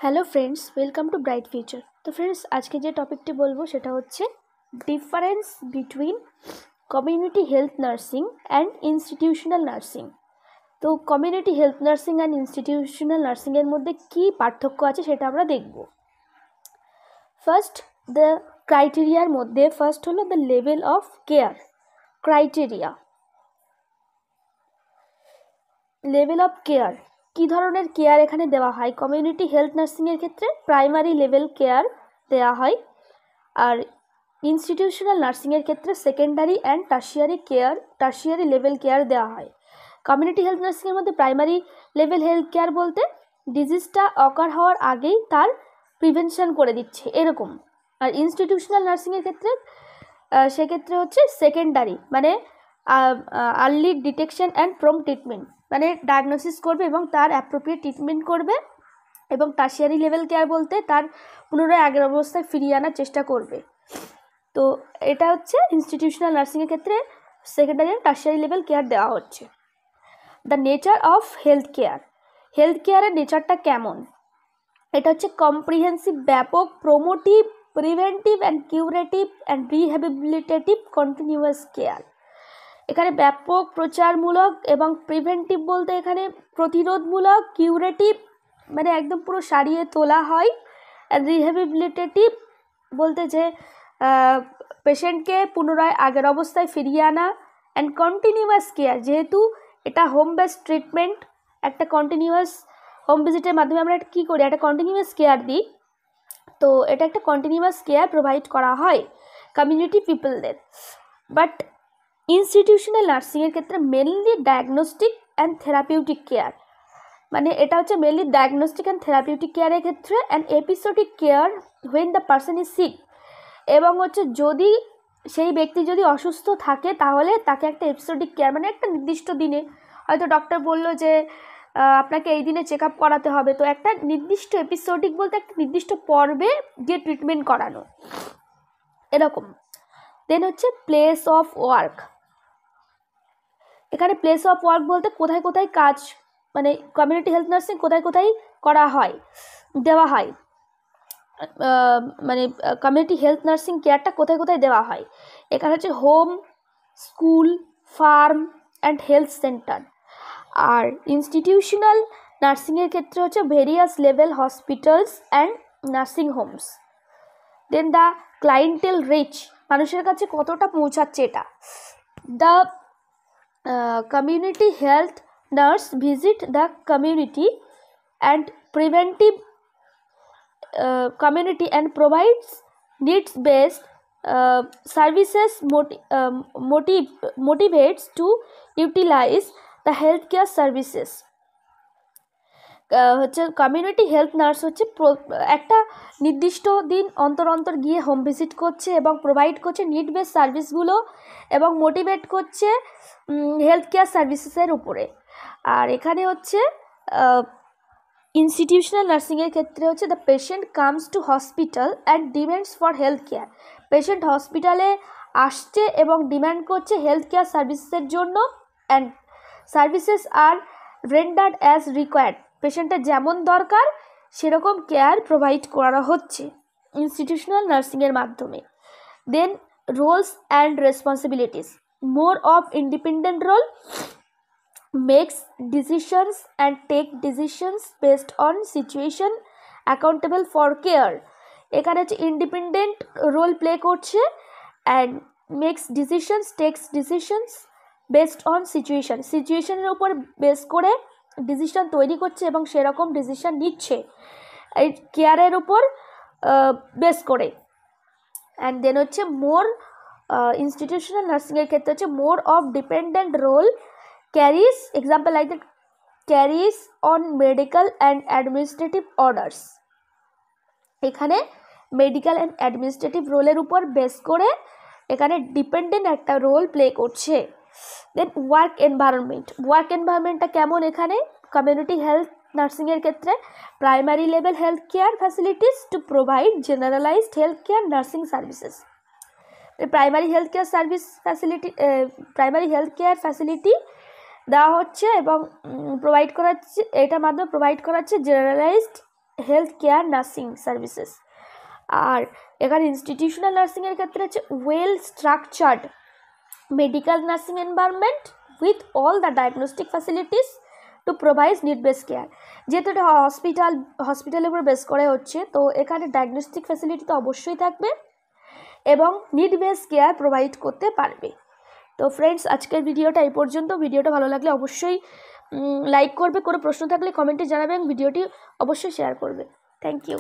Hello friends, welcome to Bright Future. তো friends, আজকে যে টপিকটি বলবো সেটা হচ্ছে difference between community health nursing and institutional nursing. তো community health nursing and institutional নার্সিংয়ের মধ্যে কী পার্থক্য আছে সেটা আমরা দেখব। ফার্স্ট, দ্য ক্রাইটেরিয়ার মধ্যে ফার্স্ট হলো the level of care criteria. Level of care, কী ধরনের কেয়ার এখানে দেওয়া হয়? কমিউনিটি হেলথ নার্সিংয়ের ক্ষেত্রে প্রাইমারি লেভেল কেয়ার দেওয়া হয়, আর ইনস্টিটিউশনাল নার্সিংয়ের ক্ষেত্রে secondary and tertiary level care দেওয়া হয়। কমিউনিটি হেলথ নার্সিংয়ের মধ্যে প্রাইমারি লেভেল হেলথ কেয়ার বলতে ডিজিজটা অকার হওয়ার আগেই তার প্রিভেনশন করে দিচ্ছে এরকম। আর ইনস্টিটিউশনাল নার্সিংয়ের ক্ষেত্রে সেক্ষেত্রে হচ্ছে সেকেন্ডারি, মানে early detection and prompt treatment, মানে ডায়াগনোসিস করবে এবং তার অ্যাপ্রোপ্রিয়েট ট্রিটমেন্ট করবে। এবং টার্সিয়ারি লেভেল কেয়ার বলতে তার পুনরায় আগের অবস্থায় ফিরিয়ে আনার চেষ্টা করবে। তো এটা হচ্ছে ইনস্টিটিউশনাল নার্সিংয়ের ক্ষেত্রে secondary and tertiary level care দেওয়া হচ্ছে। দ্য নেচার অফ হেলথ কেয়ারের নেচারটা কেমন? এটা হচ্ছে কম্প্রিহেন্সিভ, ব্যাপক, promotive, preventive and curative and rehabilitative continuous care. এখানে ব্যাপক, প্রচারমূলক এবং প্রিভেন্টিভ বলতে এখানে প্রতিরোধমূলক, কিউরেটিভ মানে একদম পুরো সারিয়ে তোলা হয়, আর রিহ্যাবিলিটেটিভ বলতে যে পেশেন্টকে পুনরায় আগের অবস্থায় ফিরিয়ে আনা, অ্যান্ড কন্টিনিউয়াস কেয়ার, যেহেতু এটা হোম বেসড ট্রিটমেন্ট, একটা কন্টিনিউয়াস হোম ভিজিটের মাধ্যমে আমরা কী করি, একটা কন্টিনিউয়াস কেয়ার দিই। তো এটা একটা কন্টিনিউয়াস কেয়ার প্রোভাইড করা হয় কমিউনিটি পিপলদের। বাট ইনস্টিটিউশনাল নার্সিংয়ের ক্ষেত্রে mainly diagnostic and therapeutic care, মানে এটা হচ্ছে মেনলি ডায়াগনস্টিক অ্যান্ড থেরাপিউটিক কেয়ারের ক্ষেত্রে, and episodic care when the person is sick, এবং হচ্ছে যদি সেই ব্যক্তি যদি অসুস্থ থাকে তাহলে তাকে একটা এপিসোডিক কেয়ার, মানে একটা নির্দিষ্ট দিনে হয়তো ডক্টর বললো যে আপনাকে এই দিনে চেক আপ করাতে হবে, তো একটা নির্দিষ্ট এপিসোডিক বলতে একটা নির্দিষ্ট পর্বে গিয়ে ট্রিটমেন্ট করানো এরকম। দেন হচ্ছে প্লেস অফ ওয়ার্ক। এখানে প্লেস অফ ওয়ার্ক বলতে কোথায় কোথায় কাজ, মানে কমিউনিটি হেলথ নার্সিং কোথায় কোথায় করা হয়, দেওয়া হয়, মানে কমিউনিটি হেলথ নার্সিং কেয়ারটা কোথায় কোথায় দেওয়া হয়। এখানে হচ্ছে home, school, farm and health centre. আর ইনস্টিটিউশনাল নার্সিংয়ের ক্ষেত্রে হচ্ছে various level hospitals and nursing homes. Then the clientele reach, মানুষের কাছে কতটা পৌঁছাচ্ছে এটা। The community health nurse visit the community and preventive community and provides needs based services, motivates to utilize the healthcare services। হচ্ছে community health nurse হচ্ছে একটা নির্দিষ্ট দিন অন্তর অন্তর গিয়ে হোম ভিজিট করছে এবং প্রোভাইড করছে নিড বেস সার্ভিসগুলো এবং মোটিভেট করছে হেলথ কেয়ার সার্ভিসেসের উপরে। আর এখানে হচ্ছে ইনস্টিটিউশনাল নার্সিংয়ের ক্ষেত্রে হচ্ছে the patient comes to hospital and demands for health care. Patient হসপিটালে আসছে এবং ডিম্যান্ড করছে হেলথ কেয়ার সার্ভিসেসের জন্য, and services are rendered as required. পেশেন্টের যেমন দরকার সেরকম কেয়ার প্রোভাইড করা হচ্ছে ইনস্টিটিউশনাল নার্সিংয়ের মাধ্যমে। Then roles and responsibilities, more of independent role, makes decisions and take decisions based on situation, accountable for care. এখানে হচ্ছে ইন্ডিপেন্ডেন্ট রোল প্লে করছে and makes decisions, takes decisions based on সিচুয়েশনের উপর base করে decision তৈরি করছে এবং সেরকম ডিসিশন নিচ্ছে এই কেয়ারের উপর বেস করে। অ্যান্ড দেন হচ্ছে মোর ইনস্টিটিউশনাল নার্সিংয়ের ক্ষেত্রে হচ্ছে more of dependent role carries, example like that carries on medical and administrative orders. এখানে মেডিকেল অ্যান্ড অ্যাডমিনিস্ট্রেটিভ রোলের উপর বেস করে এখানে ডিপেন্ডেন্ট একটা রোল প্লে করছে। দেন ওয়ার্ক এনভায়রনমেন্টটা কেমন এখানে কমিউনিটি হেলথ নার্সিংয়ের ক্ষেত্রে? Primary level health care facilities to provide generalised health care nursing services. Primary health care facility দেওয়া হচ্ছে এবং প্রোভাইড করাচ্ছে, এটার মাধ্যমে প্রোভাইড করাচ্ছে generalised health care nursing services. আর এখানে ইনস্টিটিউশনাল নার্সিংয়ের ক্ষেত্রে হচ্ছে well structured medical nursing environment with all the diagnostic facilities to provide need base care. যেহেতু এটা হসপিটালের উপর বেস করে হচ্ছে, তো এখানে ডায়াগনস্টিক ফ্যাসিলিটি তো অবশ্যই থাকবে এবং নিড বেস কেয়ার প্রোভাইড করতে পারবে। তো ফ্রেন্ডস, আজকের ভিডিওটা এই পর্যন্ত। ভিডিওটা ভালো লাগলে অবশ্যই লাইক করবে, কোনো প্রশ্ন থাকলে কমেন্টে জানাবে এবং ভিডিওটি অবশ্যই শেয়ার করবে। Thank you.